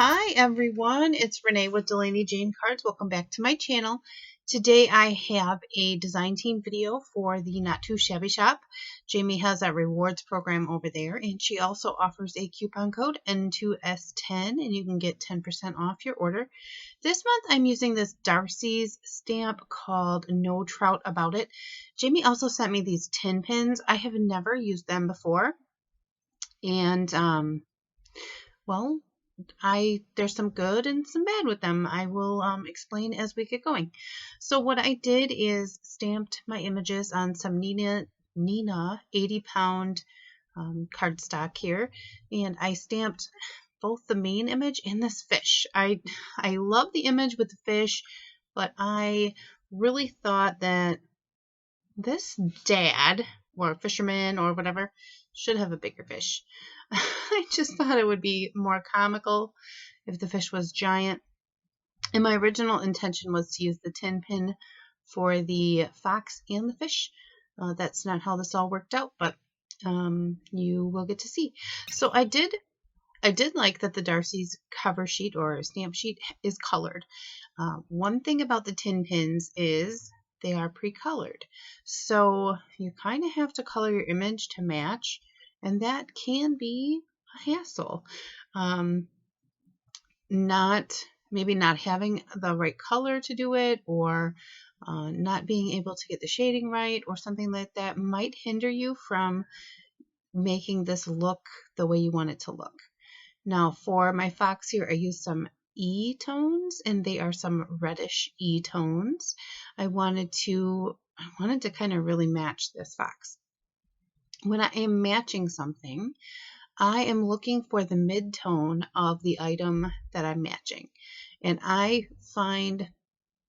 Hi everyone, it's Renee with Delaney Jane Cards. Welcome back to my channel. Today I have a design team video for the Not Too Shabby Shop. Jamie has a rewards program over there, and she also offers a coupon code N2S10 and you can get 10% off your order. This month I'm using this Darcie's stamp called No Trout About It. Jamie also sent me these tin pins. I have never used them before, and well, there's some good and some bad with them. I will explain as we get going. So what I did is stamped my images on some Nina 80-pound cardstock here, and I stamped both the main image and this fish. I love the image with the fish, but I really thought that this dad or fisherman or whatever should have a bigger fish. I just thought it would be more comical if the fish was giant. And my original intention was to use the tin pin for the fox and the fish. That's not how this all worked out, but you will get to see. So I did like that the Darcie's cover sheet or stamp sheet is colored. One thing about the tin pins is they are pre-colored. So you kind of have to color your image to match, and that can be a hassle. Maybe not having the right color to do it, or not being able to get the shading right or something like that might hinder you from making this look the way you want it to look. Now for my fox here, I used some E-tones, and they are some reddish E-tones. I wanted to kind of really match this fox. When I am matching something, I am looking for the mid-tone of the item that I'm matching, and I find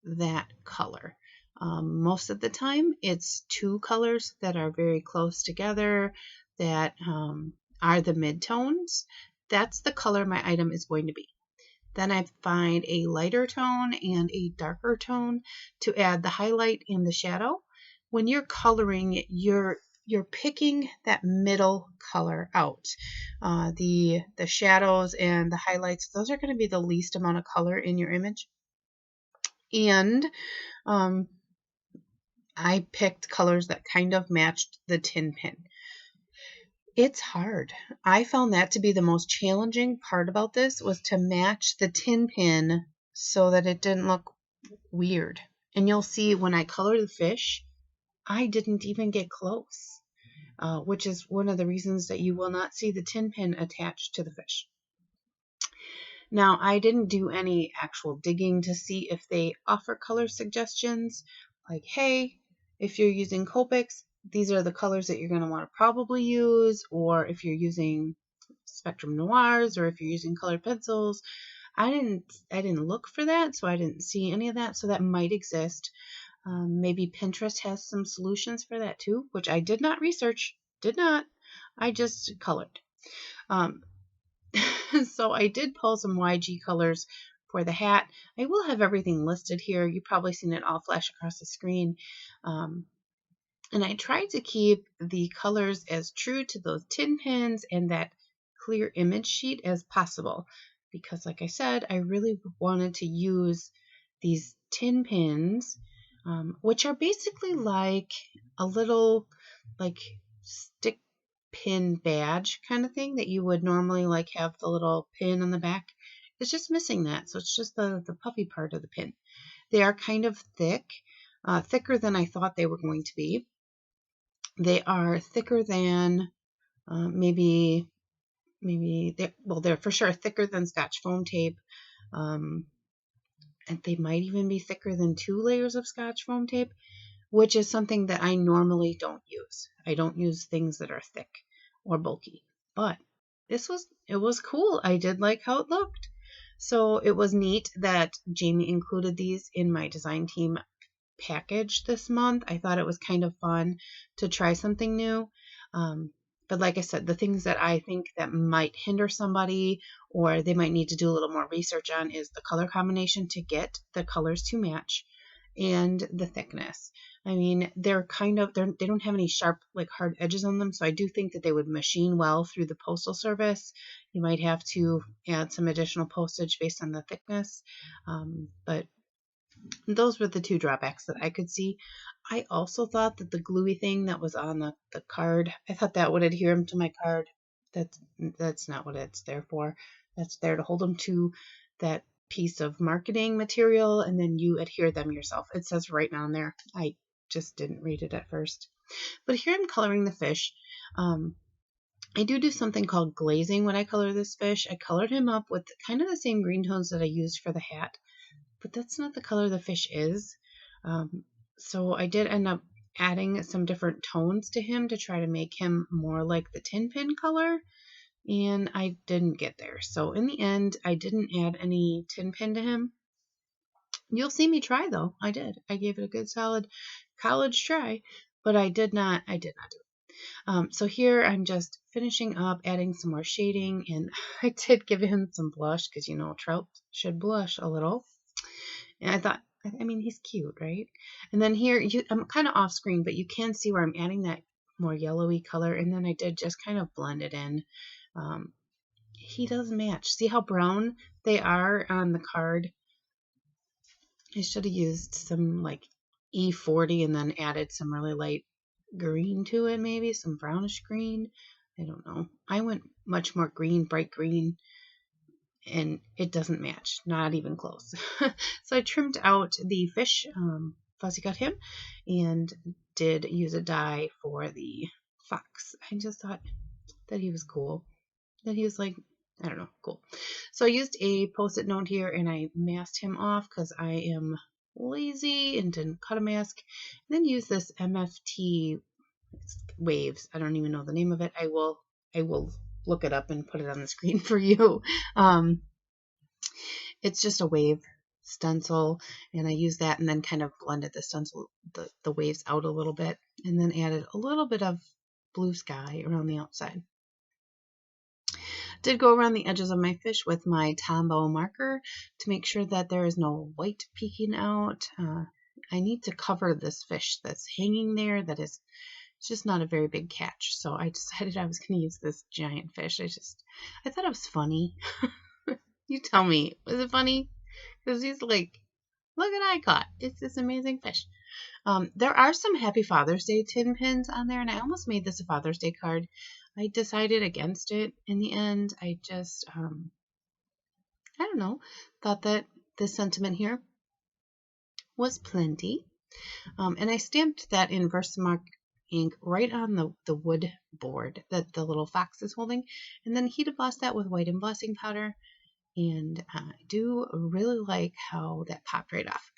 that color. Most of the time, it's two colors that are very close together that are the mid-tones. That's the color my item is going to be. Then I find a lighter tone and a darker tone to add the highlight and the shadow. When you're coloring, you're picking that middle color out. The shadows and the highlights, those are going to be the least amount of color in your image. And I picked colors that kind of matched the tin pin. It's hard. I found that to be the most challenging part about this, was to match the tin pin so that it didn't look weird. And you'll see when I color the fish, I didn't even get close, which is one of the reasons that you will not see the tin pin attached to the fish. Now, I didn't do any actual digging to see if they offer color suggestions, like, hey, if you're using Copics, these are the colors that you're going to want to probably use, or if you're using Spectrum Noirs, or if you're using colored pencils. I didn't look for that, so I didn't see any of that. So that might exist. Maybe Pinterest has some solutions for that too, which I did not research. I just colored. So I did pull some YG colors for the hat. I will have everything listed here. You've probably seen it all flash across the screen. And I tried to keep the colors as true to those tin pins and that clear image sheet as possible, because like I said, I really wanted to use these tin pins, which are basically like a little stick pin badge kind of thing that you would normally have the little pin on the back. It's just missing that, so it's just the puffy part of the pin. They are kind of thick, thicker than I thought they were going to be. They are thicker than they're for sure thicker than Scotch foam tape, and they might even be thicker than 2 layers of Scotch foam tape, which is something that I normally don't use. I don't use things that are thick or bulky, but it was cool. I did like how it looked. So it was neat that Jamie included these in my design team package this month. I thought it was kind of fun to try something new. But like I said, the things that I think that might hinder somebody, or they might need to do a little more research on, is the color combination to get the colors to match, and the thickness. I mean, they're they don't have any sharp, like hard edges on them, so I do think that they would machine well through the postal service. You might have to add some additional postage based on the thickness, but those were the two drawbacks that I could see. I also thought that the gluey thing that was on the card, I thought that would adhere them to my card. That's not what it's there for. That's there to hold them to that piece of marketing material, and then you adhere them yourself. It says right on there. I just didn't read it at first. But here I'm coloring the fish. I do something called glazing when I color this fish. I colored him up with kind of the same green tones that I used for the hat, but that's not the color the fish is. So I did end up adding some different tones to him to try to make him more like the tin pin color, and I didn't get there. So in the end, I didn't add any tin pin to him. You'll see me try though. I did. I gave it a good solid college try, but I did not do it. So here I'm just finishing up, adding some more shading, and I did give him some blush because you know trout should blush a little. And I thought, I mean, he's cute, right? And then here, I'm kind of off screen, but you can see where I'm adding that more yellowy color, and then I did just kind of blend it in. He does match. See how brown they are on the card? I should have used some like E40 and then added some really light green to it, maybe some brownish green. I don't know. I went much more green, bright green, and it doesn't match, not even close. So I trimmed out the fish, fussy cut him, and did use a dye for the fox. I just thought that he was cool, that he was like, I don't know, cool. So I used a post-it note here and I masked him off because I am lazy and didn't cut a mask. And then use this MFT waves. I don't even know the name of it. I will look it up and put it on the screen for you. It's just a wave stencil, and I used that and then kind of blended the stencil, the waves out a little bit, and then added a little bit of blue sky around the outside. Did go around the edges of my fish with my Tombow marker to make sure that there is no white peeking out. I need to cover this fish that's hanging there. That is just not a very big catch. So I decided I was going to use this giant fish. I thought it was funny. You tell me, was it funny? Because he's like, look what I caught. It's this amazing fish. There are some Happy Father's Day tin pins on there, and I almost made this a Father's Day card. I decided against it in the end. I just, I don't know, thought that the sentiment here was plenty. And I stamped that in Versamark ink right on the wood board that the little fox is holding, and then heat embossed that with white embossing powder. And I do really like how that popped right off.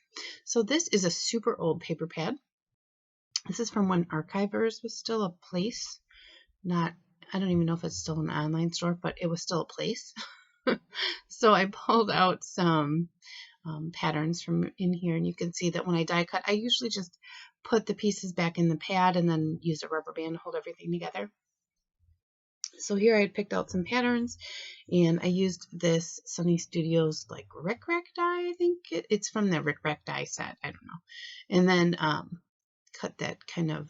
So this is a super old paper pad. This is from when Archivers was still a place. I don't even know if it's still an online store, but it was still a place. So I pulled out some patterns from in here, and you can see that when I die cut, I usually just put the pieces back in the pad and then use a rubber band to hold everything together. So here I had picked out some patterns, and I used this Sunny Studios like Rick Rack die. I think it's from the Rick Rack die set. I don't know. And then cut that kind of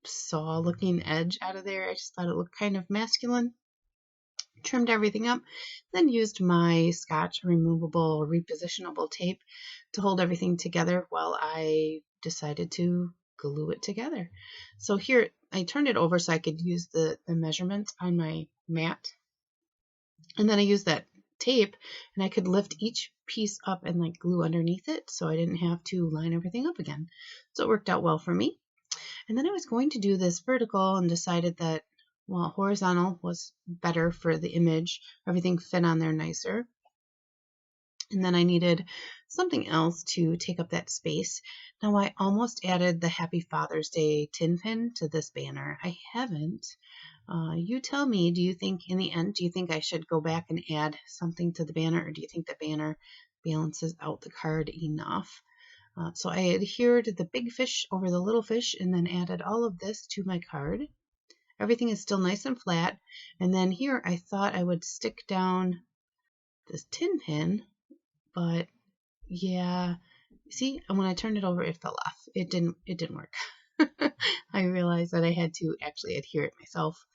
saw looking edge out of there. I just thought it looked kind of masculine. Trimmed everything up, then used my Scotch removable repositionable tape to hold everything together while I decided to glue it together. So here I turned it over so I could use the measurements on my mat, and then I used that tape and I could lift each piece up and like glue underneath it so I didn't have to line everything up again. So it worked out well for me. And then I was going to do this vertical and decided that, well, horizontal was better for the image. Everything fit on there nicer. And then I needed something else to take up that space. Now I almost added the Happy Father's Day tin pin to this banner. I haven't. You tell me, do you think in the end, do you think I should go back and add something to the banner, or do you think the banner balances out the card enough? So I adhered the big fish over the little fish and then added all of this to my card. Everything is still nice and flat. And then here I thought I would stick down this tin pin, but yeah, see, and when I turned it over, it fell off. It didn't work. I realized that I had to actually adhere it myself.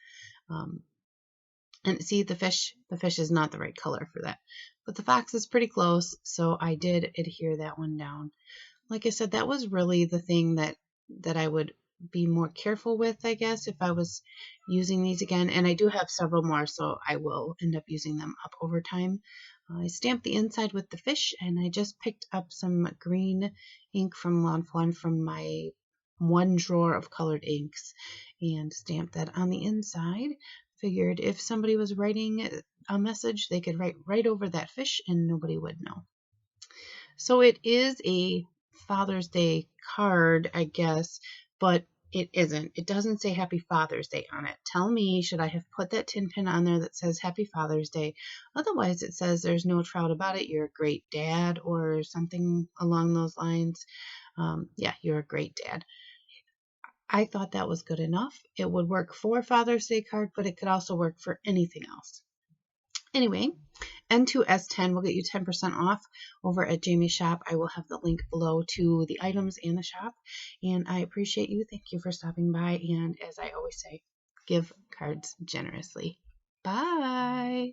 And see, the fish is not the right color for that. But the fox is pretty close, so I did adhere that one down. Like I said, that was really the thing that I would be more careful with, I guess, if I was using these again. And I do have several more, so I will end up using them up over time. I stamped the inside with the fish, and I just picked up some green ink from Lawn Fawn from my one drawer of colored inks and stamped that on the inside. Figured if somebody was writing a message, they could write right over that fish and nobody would know. So it is a Father's Day card, I guess, but it isn't. It doesn't say Happy Father's Day on it. Tell me, should I have put that tin pin on there that says Happy Father's Day? Otherwise, it says there's no Trout about it. You're a great dad or something along those lines. Yeah, you're a great dad. I thought that was good enough. It would work for Father's Day card, but it could also work for anything else. Anyway, N2S10 will get you 10% off over at Jamie's shop. I will have the link below to the items and the shop. And I appreciate you. Thank you for stopping by. And as I always say, give cards generously. Bye.